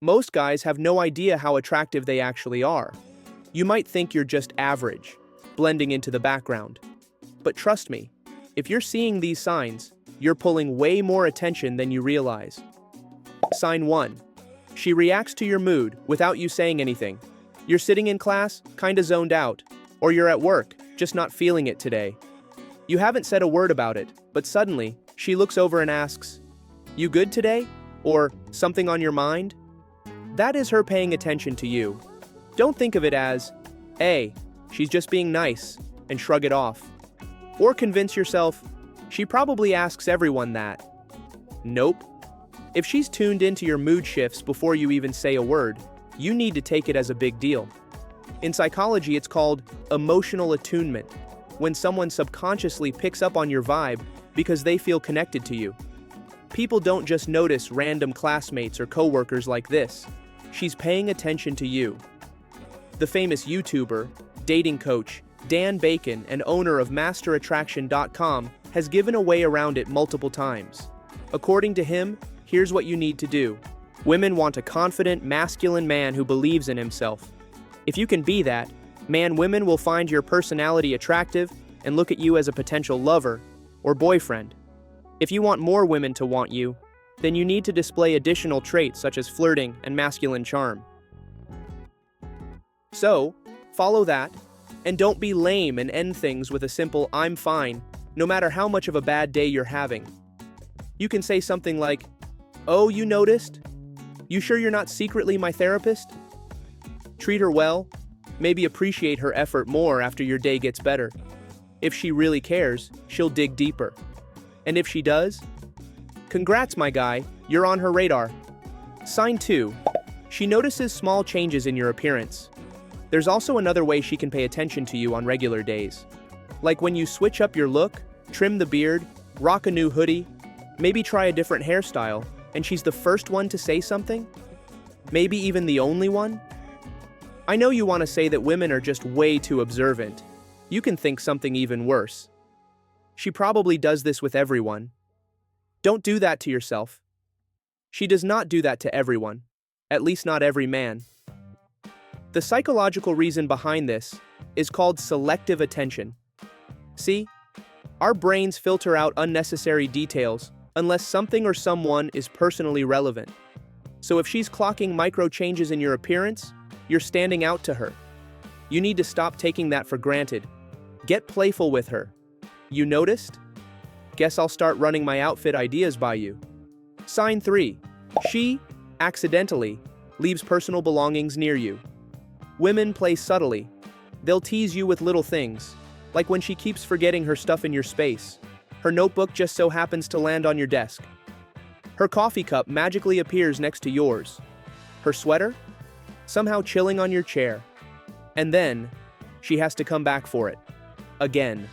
Most guys have no idea how attractive they actually are. You might think you're just average, blending into the background. But trust me, if you're seeing these signs, you're pulling way more attention than you realize. Sign 1. She reacts to your mood without you saying anything. You're sitting in class, kinda zoned out, or you're at work, just not feeling it today. You haven't said a word about it, but suddenly, she looks over and asks, "You good today?" Or "Something on your mind?" That is her paying attention to you. Don't think of it as, "Hey, she's just being nice," and shrug it off. Or convince yourself, "She probably asks everyone that." Nope. If she's tuned into your mood shifts before you even say a word, you need to take it as a big deal. In psychology, it's called emotional attunement, when someone subconsciously picks up on your vibe because they feel connected to you. People don't just notice random classmates or coworkers like this. She's paying attention to you. The famous YouTuber, dating coach, Dan Bacon, and owner of MasterAttraction.com, has given a way around it multiple times. According to him, here's what you need to do. Women want a confident, masculine man who believes in himself. If you can be that, women will find your personality attractive and look at you as a potential lover or boyfriend. If you want more women to want you, then you need to display additional traits such as flirting and masculine charm. So, follow that, and don't be lame and end things with a simple "I'm fine," no matter how much of a bad day you're having. You can say something like, "Oh, you noticed? You sure you're not secretly my therapist?" Treat her well, maybe appreciate her effort more after your day gets better. If she really cares, she'll dig deeper. And if she does, congrats, my guy, you're on her radar. Sign 2. She notices small changes in your appearance. There's also another way she can pay attention to you on regular days. Like when you switch up your look, trim the beard, rock a new hoodie, maybe try a different hairstyle, and she's the first one to say something? Maybe even the only one? I know you want to say that women are just way too observant. You can think something even worse. She probably does this with everyone. Don't do that to yourself. She does not do that to everyone, at least not every man. The psychological reason behind this is called selective attention. See, our brains filter out unnecessary details unless something or someone is personally relevant. So if she's clocking micro changes in your appearance, you're standing out to her. You need to stop taking that for granted. Get playful with her. You noticed? Guess I'll start running my outfit ideas by you. Sign 3. She, accidentally, leaves personal belongings near you. Women play subtly. They'll tease you with little things, like when she keeps forgetting her stuff in your space. Her notebook just so happens to land on your desk. Her coffee cup magically appears next to yours. Her sweater? Somehow chilling on your chair. And then, she has to come back for it. Again.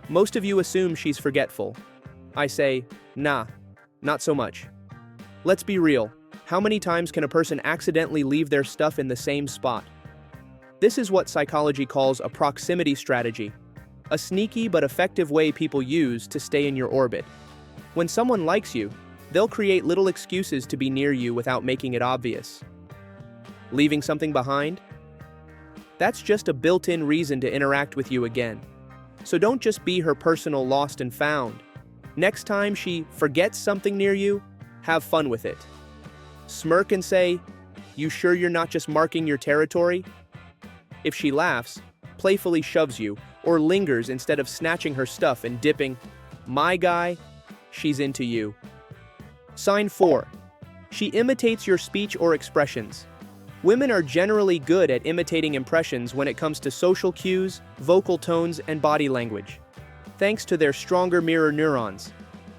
Most of you assume she's forgetful. I say, nah, not so much. Let's be real. How many times can a person accidentally leave their stuff in the same spot? This is what psychology calls a proximity strategy, a sneaky but effective way people use to stay in your orbit. When someone likes you, they'll create little excuses to be near you without making it obvious. Leaving something behind? That's just a built-in reason to interact with you again. So don't just be her personal lost and found. Next time she forgets something near you, have fun with it. Smirk and say, "You sure you're not just marking your territory?" If she laughs, playfully shoves you, or lingers instead of snatching her stuff and dipping, "My guy," she's into you. Sign 4. She imitates your speech or expressions. Women are generally good at imitating impressions when it comes to social cues, vocal tones, and body language, thanks to their stronger mirror neurons.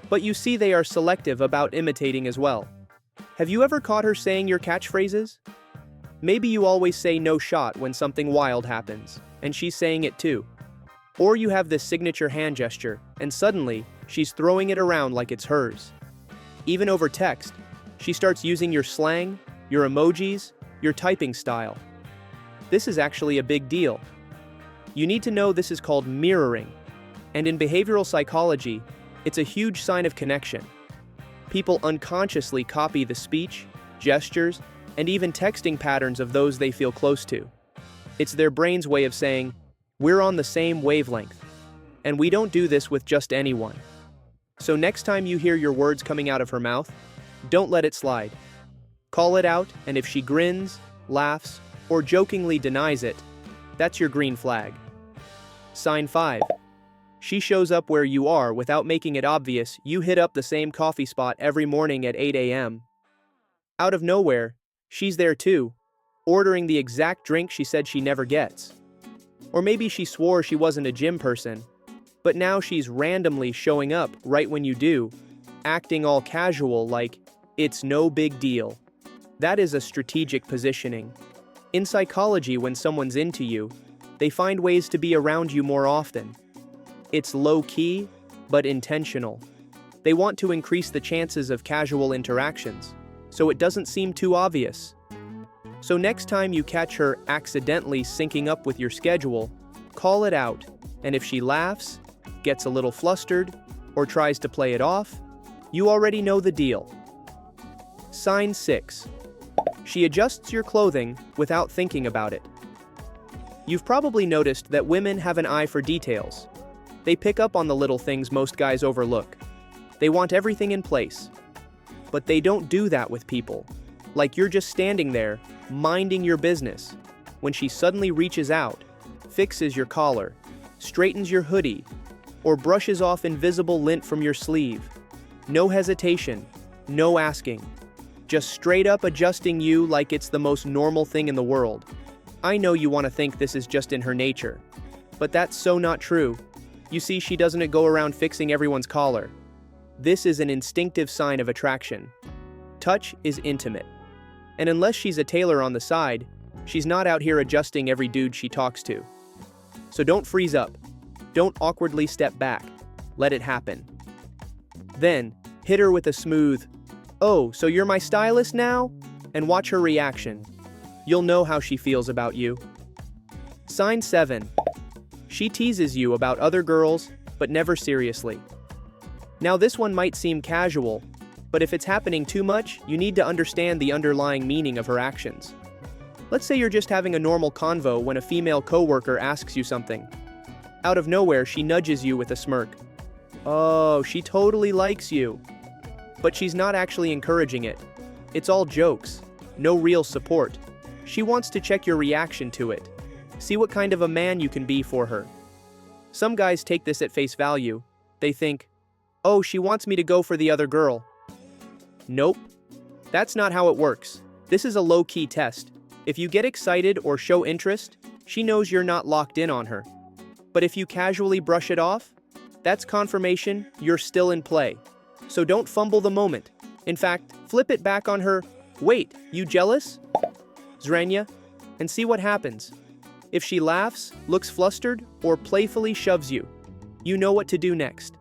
But you see, they are selective about imitating as well. Have you ever caught her saying your catchphrases? Maybe you always say "no shot" when something wild happens, and she's saying it too. Or you have this signature hand gesture, and suddenly, she's throwing it around like it's hers. Even over text, she starts using your slang, your emojis, your typing style. This is actually a big deal. You need to know this is called mirroring, and in behavioral psychology, it's a huge sign of connection. People unconsciously copy the speech, gestures, and even texting patterns of those they feel close to. It's their brain's way of saying, we're on the same wavelength. And we don't do this with just anyone. So next time you hear your words coming out of her mouth, don't let it slide. Call it out, and if she grins, laughs, or jokingly denies it, that's your green flag. Sign 5. She shows up where you are without making it obvious. You hit up the same coffee spot every morning at 8 a.m. Out of nowhere, she's there too, ordering the exact drink she said she never gets. Or maybe she swore she wasn't a gym person, but now she's randomly showing up right when you do, acting all casual like it's no big deal. That is a strategic positioning. In psychology, when someone's into you, they find ways to be around you more often. It's low-key, but intentional. They want to increase the chances of casual interactions, so it doesn't seem too obvious. So next time you catch her accidentally syncing up with your schedule, call it out, and if she laughs, gets a little flustered, or tries to play it off, you already know the deal. Sign 6. She adjusts your clothing without thinking about it. You've probably noticed that women have an eye for details. They pick up on the little things most guys overlook. They want everything in place. But they don't do that with people. Like you're just standing there, minding your business, when she suddenly reaches out, fixes your collar, straightens your hoodie, or brushes off invisible lint from your sleeve. No hesitation, no asking. Just straight up adjusting you like it's the most normal thing in the world. I know you want to think this is just in her nature, but that's so not true. You see, she doesn't go around fixing everyone's collar. This is an instinctive sign of attraction. Touch is intimate. And unless she's a tailor on the side, she's not out here adjusting every dude she talks to. So don't freeze up. Don't awkwardly step back. Let it happen. Then, hit her with a smooth, "Oh, so you're my stylist now?" and watch her reaction. You'll know how she feels about you. Sign 7. She teases you about other girls, but never seriously. Now this one might seem casual, but if it's happening too much, you need to understand the underlying meaning of her actions. Let's say you're just having a normal convo when a female coworker asks you something. Out of nowhere, she nudges you with a smirk. Oh, she totally likes you. But she's not actually encouraging it. It's all jokes, no real support. She wants to check your reaction to it. See what kind of a man you can be for her. Some guys take this at face value. They think, oh, she wants me to go for the other girl. Nope. That's not how it works. This is a low-key test. If you get excited or show interest, she knows you're not locked in on her. But if you casually brush it off, that's confirmation you're still in play. So don't fumble the moment. In fact, flip it back on her, "Wait, you jealous?" Zranya, and see what happens. If she laughs, looks flustered, or playfully shoves you, you know what to do next.